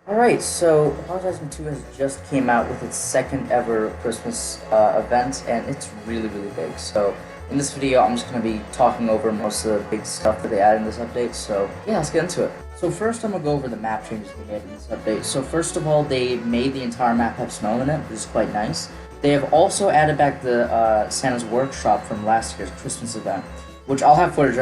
Alright, so Apologizing 2 has just came out with its second ever Christmas event, and it's really big. So in this video, I'm just going to be talking over most of the big stuff that they added in this update, so yeah, let's get into it. So first, I'm going to go over the map changes they made in this update. So first of all, they made the entire map have snow in it, which is quite nice. They have also added back the Santa's Workshop from last year's Christmas event, which I'll have footage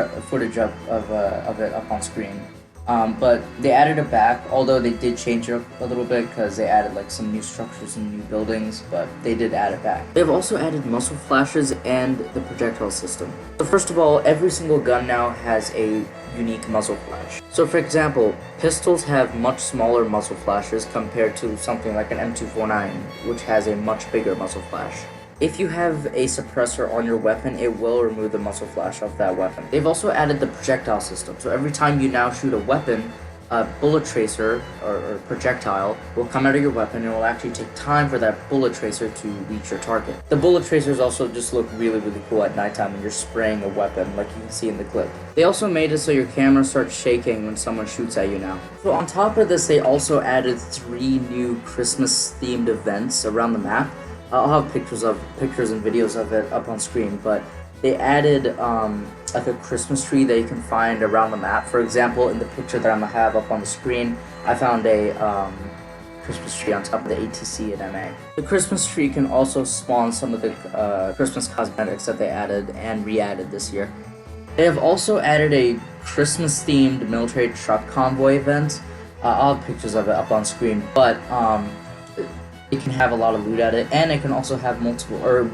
of it up on screen. But they added it back, although they did change it a little bit because they added like some new structures and new buildings, but they did add it back. They've also added muzzle flashes and the projectile system. So first of all, every single gun now has a unique muzzle flash. So for example, pistols have much smaller muzzle flashes compared to something like an M249, which has a much bigger muzzle flash. If you have a suppressor on your weapon, it will remove the muzzle flash of that weapon. They've also added the projectile system, so every time you now shoot a weapon, a bullet tracer or projectile will come out of your weapon and it will actually take time for that bullet tracer to reach your target. The bullet tracers also just look really cool at nighttime when you're spraying a weapon, like you can see in the clip. They also made it so your camera starts shaking when someone shoots at you now. So on top of this, they also added 3 new Christmas themed events around the map. I'll have pictures and videos of it up on screen, but they added like a Christmas tree that you can find around the map. For example, in the picture that I'm gonna have up on the screen, I found a Christmas tree on top of the ATC at MA. The Christmas tree can also spawn some of the Christmas cosmetics that they added and re-added this year. They have also added a Christmas-themed military truck convoy event. I'll have pictures of it up on screen, but it can have a lot of loot at it, and it can also have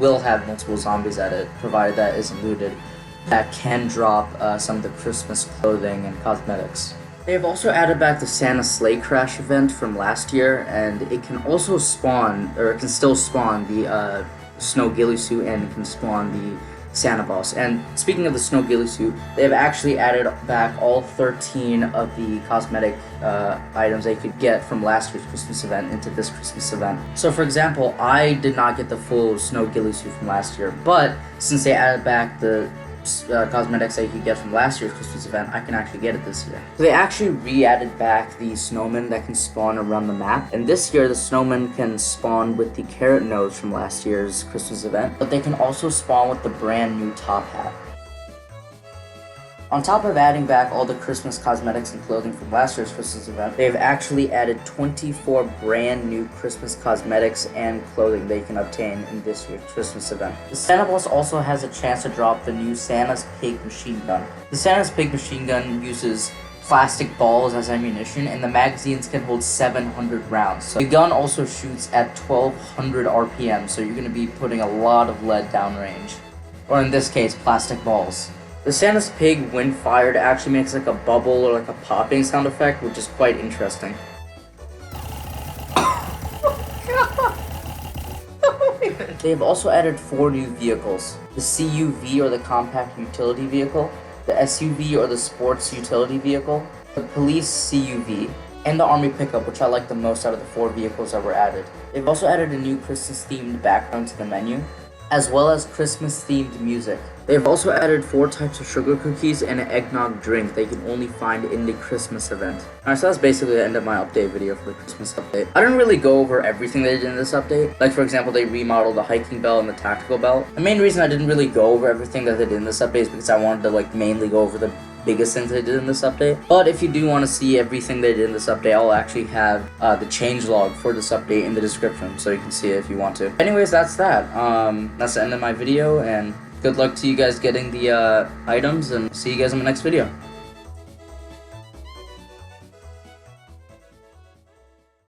will have multiple zombies at it, provided that isn't looted, that can drop some of the Christmas clothing and cosmetics. They have also added back the Santa Sleigh Crash event from last year, and it can also spawn, or it can still spawn the snow ghillie suit, and it can spawn the Santa boss. And speaking of the snow ghillie suit, they have actually added back all 13 of the cosmetic items they could get from last year's Christmas event into this Christmas event. So for example, I did not get the full snow ghillie suit from last year, but since they added back the cosmetics that you could get from last year's Christmas event, I can actually get it this year. So they actually re-added back the snowmen that can spawn around the map, and this year the snowmen can spawn with the carrot nose from last year's Christmas event, but they can also spawn with the brand new top hat. On top of adding back all the Christmas cosmetics and clothing from last year's Christmas event, they've actually added 24 brand new Christmas cosmetics and clothing they can obtain in this year's Christmas event. The Santa Boss also has a chance to drop the new Santa's Pig machine gun. The Santa's Pig machine gun uses plastic balls as ammunition, and the magazines can hold 700 rounds. So the gun also shoots at 1200 RPM, so you're going to be putting a lot of lead downrange. Or in this case, plastic balls. The Santa's Pig, when fired, actually makes like a bubble or like a popping sound effect, which is quite interesting. They have also added 4 new vehicles. The CUV, or the Compact Utility Vehicle, the SUV, or the Sports Utility Vehicle, the Police CUV, and the Army Pickup, which I like the most out of the 4 vehicles that were added. They've also added a new Christmas-themed background to the menu, as well as Christmas-themed music. They've also added 4 types of sugar cookies and an eggnog drink that you can only find in the Christmas event. Alright, so that's basically the end of my update video for the Christmas update. I didn't really go over everything they did in this update. Like, for example, they remodeled the hiking belt and the tactical belt. The main reason I didn't really go over everything that they did in this update is because I wanted to, like, mainly go over the biggest things they did in this update. But if you do want to see everything they did in this update, I'll actually have the changelog for this update in the description, so you can see it if you want to. Anyways, that's that. That's the end of my video, and good luck to you guys getting the items, and see you guys in the next video.